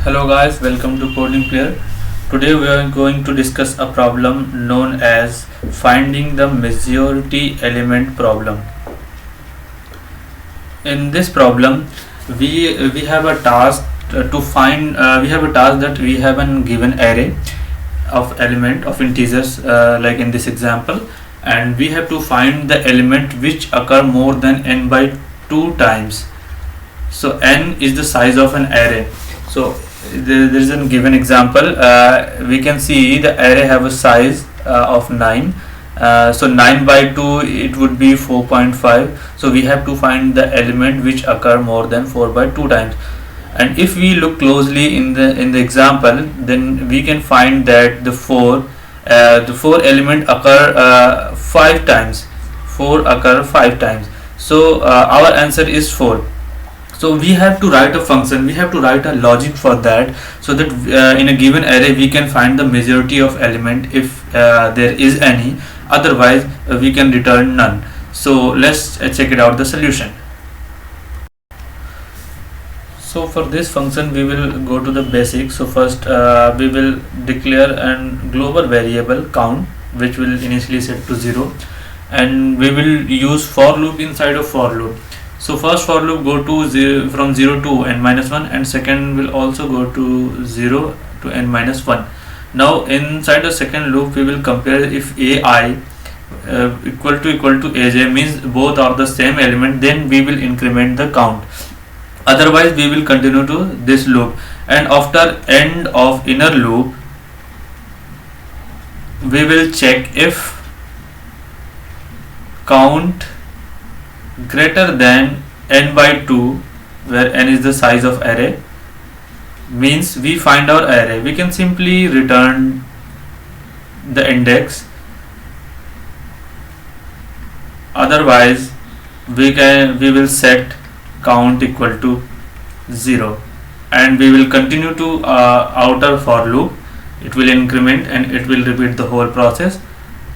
Hello guys, welcome to Coding Player. Today we are going to discuss a problem known as finding the majority element problem. In this problem, we have a task to find. We have a task that we have a given array of element of integers, like in this example, and we have to find the element which occur more than n by 2 times. So n is the size of an array. So there is a given example. We can see the array have a size of 9. So 9 by 2 it would be 4.5. So we have to find the element which occur more than 4 by 2 times. And if we look closely in the example, then we can find that the four element occur 5 times. 4 occur 5 times. So our answer is 4. So we have to write a function, we have to write a logic for that, so that in a given array we can find the majority of element if there is any. Otherwise we can return none. So let's check it out, the solution. So for this function we will go to the basics. So first we will declare a global variable count, which will initially set to 0, and we will use for loop inside of for loop. So first for loop go to 0, from 0 to n minus 1, and second will also go to 0 to n minus 1. Now inside the second loop we will compare if ai equal to aj, means both are the same element, then we will increment the count. Otherwise we will continue to this loop, and after end of inner loop we will check if count greater than n by 2, where n is the size of array, means we find our array. We can simply return the index. Otherwise we will set count equal to 0, and we will continue to outer for loop. It will increment and it will repeat the whole process,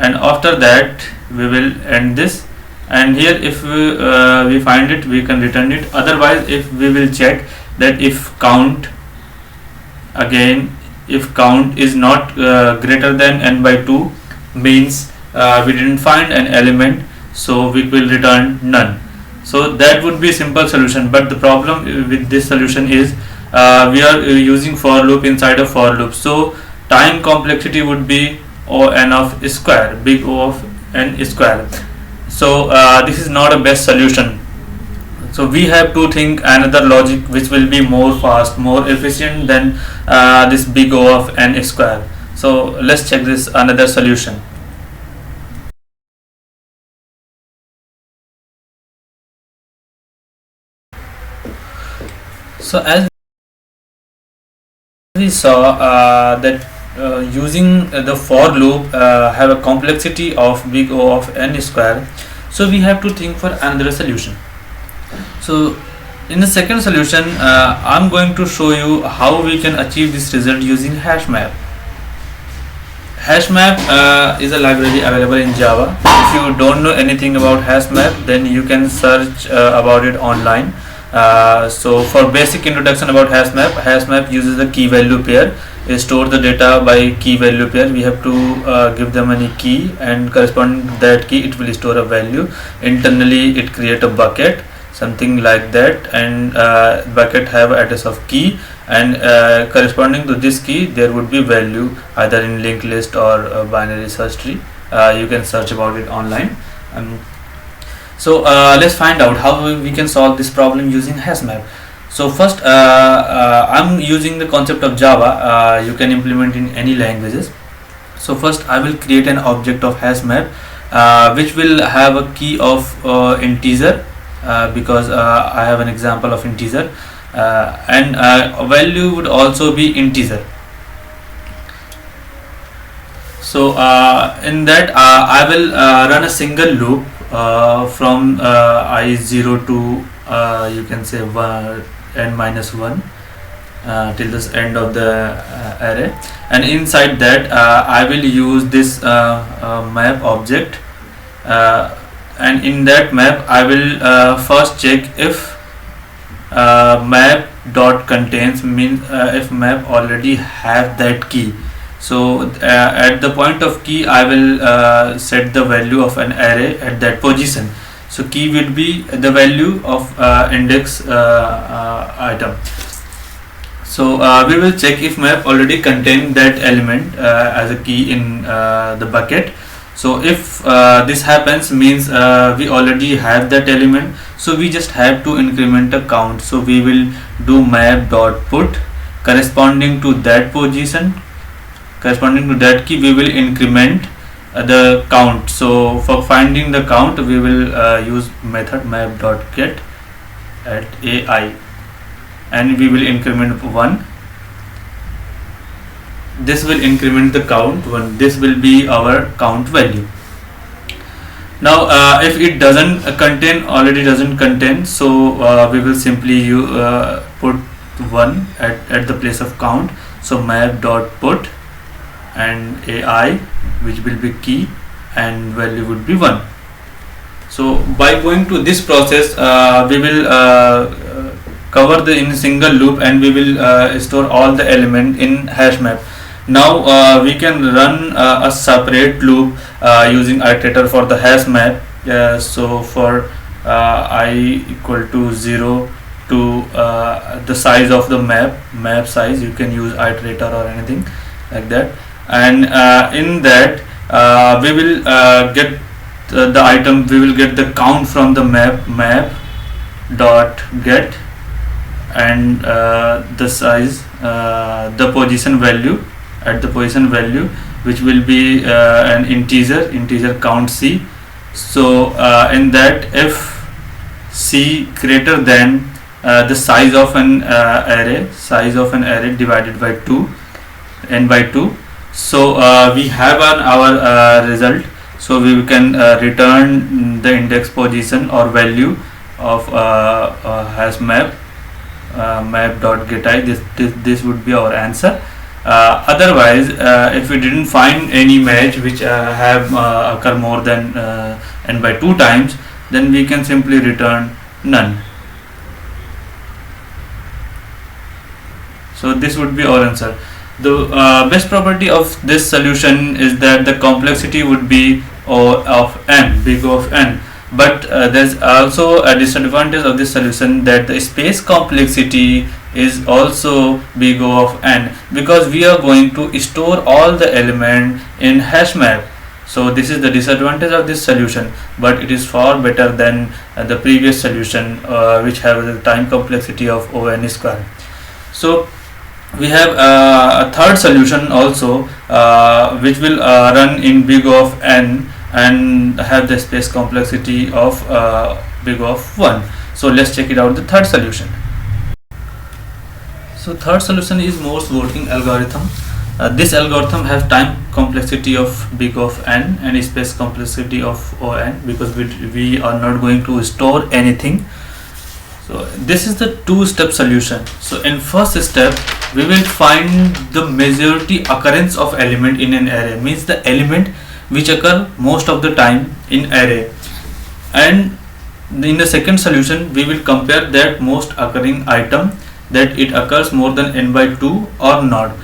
and after that we will end this. And here if we find it, we can return it. Otherwise if we will check that if count, again if count is not greater than n by 2, means we didn't find an element, so we will return none. So that would be simple solution, but the problem with this solution is we are using for loop inside a for loop, so time complexity would be O n of square, big O of n square. So this is not a best solution. So we have to think another logic which will be more fast, more efficient than this big O of n square. So let's check this another solution. So as we saw that using the for loop have a complexity of big O of n square, so we have to think for another solution. So in the second solution I'm going to show you how we can achieve this result using hash map. Hash map is a library available in Java. If you don't know anything about hash map, then you can search about it online. So for basic introduction about hash map uses the key value pair. Store the data by key value pair. We have to give them any key, and corresponding to that key it will store a value. Internally it create a bucket, something like that, and bucket have address of key, and corresponding to this key there would be value either in linked list or binary search tree. You can search about it online. So let's find out how we can solve this problem using hash map. So first I'm using the concept of Java. You can implement in any languages. So first I will create an object of hash map which will have a key of integer, because I have an example of integer, and value would also be integer. So in that I will run a single loop from I0 to you can say n minus 1 till this end of the array, and inside that I will use this map object, and in that map I will first check if map dot contains means if map already have that key. So at the point of key I will set the value of an array at that position. So key will be the value of index item. So we will check if map already contain that element as a key in the bucket. So if this happens means we already have that element, so we just have to increment a count. So we will do map dot put corresponding to that position, corresponding to that key, we will increment the count. So for finding the count we will use method map dot get at ai, and we will increment 1. This will increment the count 1. This will be our count value. Now if it doesn't contain, already doesn't contain, so we will simply put 1 at the place of count. So map dot put and ai, which will be key, and value would be 1. So by going to this process we will cover the in single loop, and we will store all the element in hash map. Now we can run a separate loop using iterator for the hash map. So for I equal to 0 to the size of the map size, you can use iterator or anything like that, and in that we will get the item, we will get the count from the map dot get, and the size, the position value, at the position value, which will be an integer count c. So in that, if c greater than the size of an array divided by 2, n by 2, so we have our result. So we can return the index position or value of hash map dot get I. This would be our answer. Otherwise, if we didn't find any match which have occur more than n by 2 times, then we can simply return none. So this would be our answer. The best property of this solution is that the complexity would be of n, big O of n. But there's also a disadvantage of this solution, that the space complexity is also big O of n, because we are going to store all the element in hash map. So this is the disadvantage of this solution, but it is far better than the previous solution which have the time complexity of O n square. So we have a third solution also which will run in big O of n and have the space complexity of big O of 1. So let's check it out, the third solution. So third solution is Morse voting algorithm. This algorithm has time complexity of big O of n and space complexity of O n, because we are not going to store anything. So this is the two-step solution. So in first step we will find the majority occurrence of element in an array, means the element which occur most of the time in array, and in the second solution we will compare that most occurring item, that it occurs more than n by 2 or not.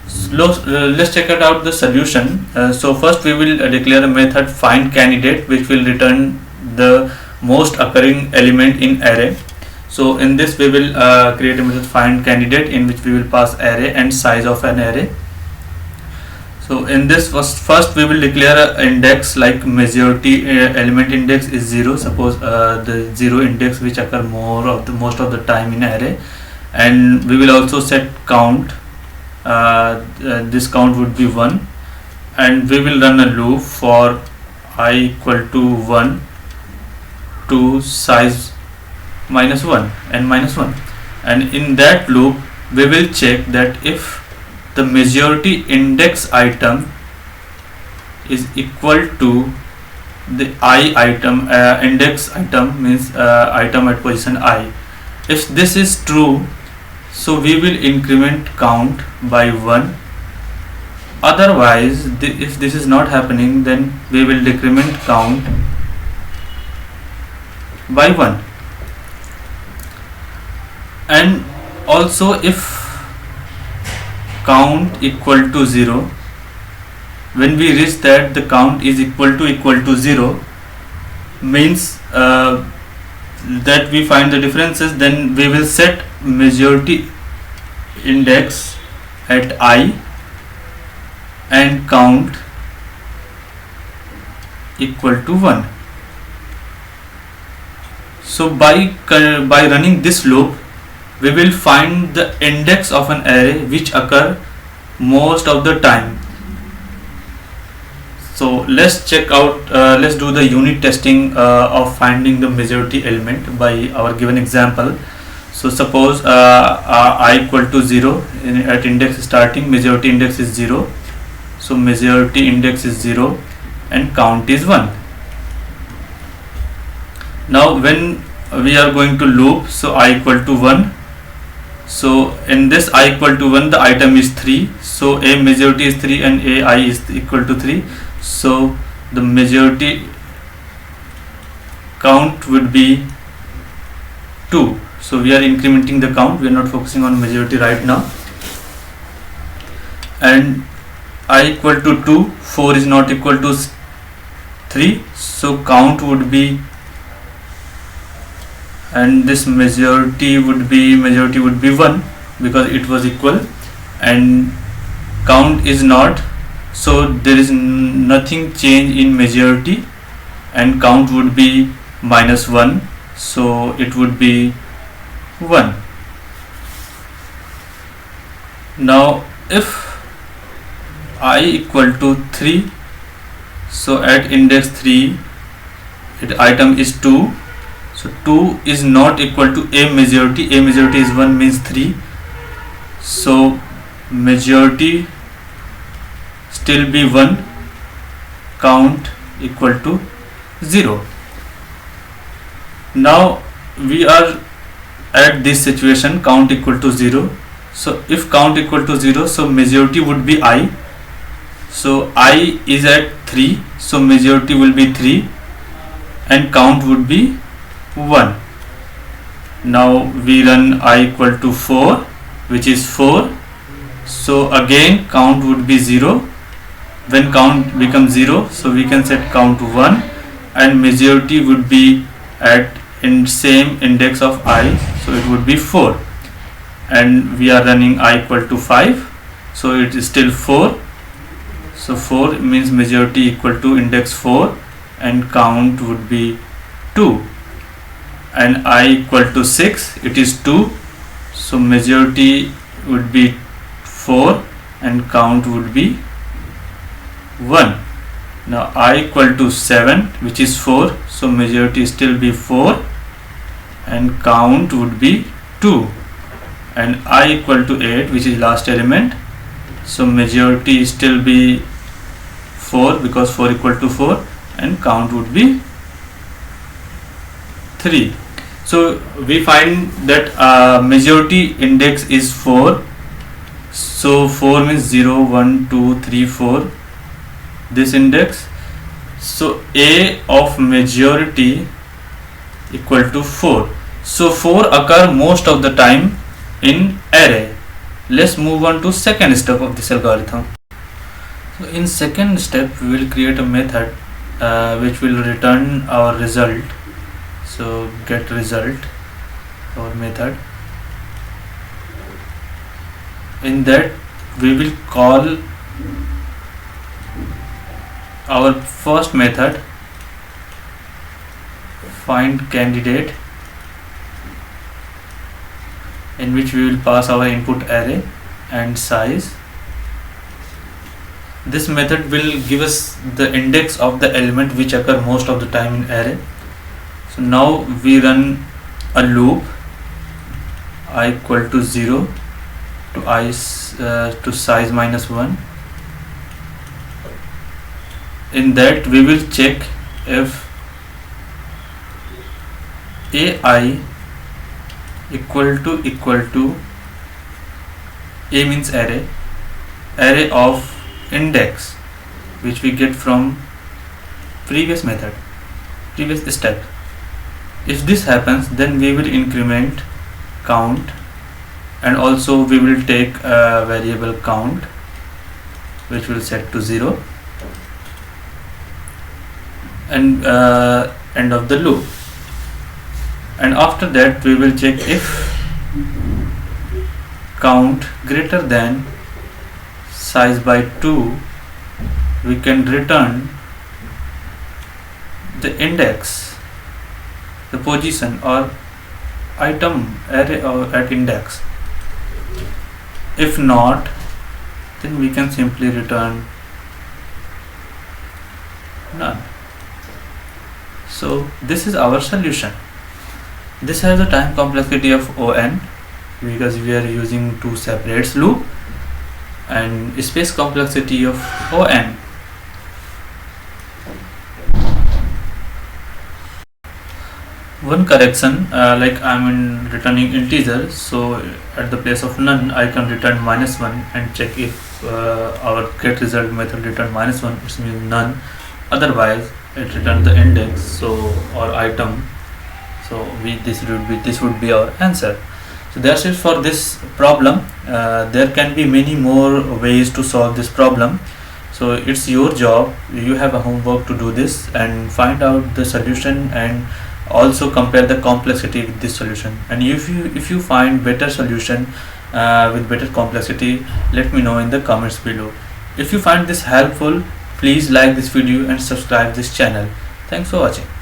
So let's check it out the solution. So first we will declare a method find candidate, which will return the most occurring element in array. So in this we will create a method find candidate, in which we will pass array and size of an array. So in this first we will declare an index, like majority element index is 0. Suppose the 0 index which occur most of the time in array, and we will also set count. This count would be 1, and we will run a loop for I equal to 1 to size minus 1 and minus 1, and in that loop we will check that if the majority index item is equal to the I item, index item means item at position I. If this is true, so we will increment count by 1. Otherwise, if this is not happening, then we will decrement count by 1. And Also, if count equal to 0, when we reach that the count is equal to 0, means that we find the differences, then we will set majority index at I and count equal to 1. So by running this loop, we will find the index of an array which occur most of the time. So let's check out, let's do the unit testing of finding the majority element by our given example. So suppose I equal to 0, at index starting majority index is 0. So majority index is 0 and count is 1. Now when we are going to loop, so I equal to 1. So in this I equal to 1, the item is 3. So a majority is 3 and a I is equal to 3. So the majority count would be 2. So we are incrementing the count, we are not focusing on majority right now. And I equal to 2, 4 is not equal to 3, so count would be, and this majority would be 1 because it was equal, and count is not, so there is nothing change in majority, and count would be -1, so it would be 1. Now if I equal to 3, so at index 3 item is 2, so 2 is not equal to a majority is 1 means 3, so majority still be 1, count equal to 0. Now we are at this situation, count equal to 0. So if count equal to 0, so majority would be I. So I is at 3, so majority will be 3 and count would be 1. Now we run I equal to 4, which is 4. So again count would be 0. When count becomes 0, so we can set count 1 and majority would be at in same index of I, so it would be 4. And we are running I equal to 5, so it is still 4. So 4 means majority equal to index 4 and count would be 2. And I equal to 6, it is 2, so majority would be 4 and count would be 1. Now I equal to 7, which is 4, so majority still be 4 and count would be 2. And I equal to 8, which is last element, so majority still be 4 because 4 equal to 4 and count would be 3. So we find that majority index is 4, so 4 means 0, 1, 2, 3, 4, this index. So A of majority equal to 4. So 4 occur most of the time in array. Let's move on to second step of this algorithm. So in second step we will create a method which will return our result. So get result, our method. In that we will call our first method find candidate, in which we will pass our input array and size. This method will give us the index of the element which occur most of the time in array. So now we run a loop I equal to 0 to size -1. In that we will check if AI equal to A means array of index, which we get from previous step. If this happens, then we will increment count and also we will take a variable count which will set to 0, and end of the loop. And after that we will check if count greater than size by 2, we can return the index, the position or item array or at index. If not, then we can simply return none. So this is our solution. This has the time complexity of O(n) because we are using two separates loop, and space complexity of O(n). One correction, like I'm in returning integer, so at the place of none I can return -1 and check if our get result method return -1, it means none, otherwise it return the index, so or item. So this would be our answer. So that's it for this problem. There can be many more ways to solve this problem, so it's your job. You have a homework to do this and find out the solution, and also compare the complexity with this solution. And if you find better solution with better complexity, let me know in the comments below. If you find this helpful, please like this video and subscribe this channel. Thanks for watching.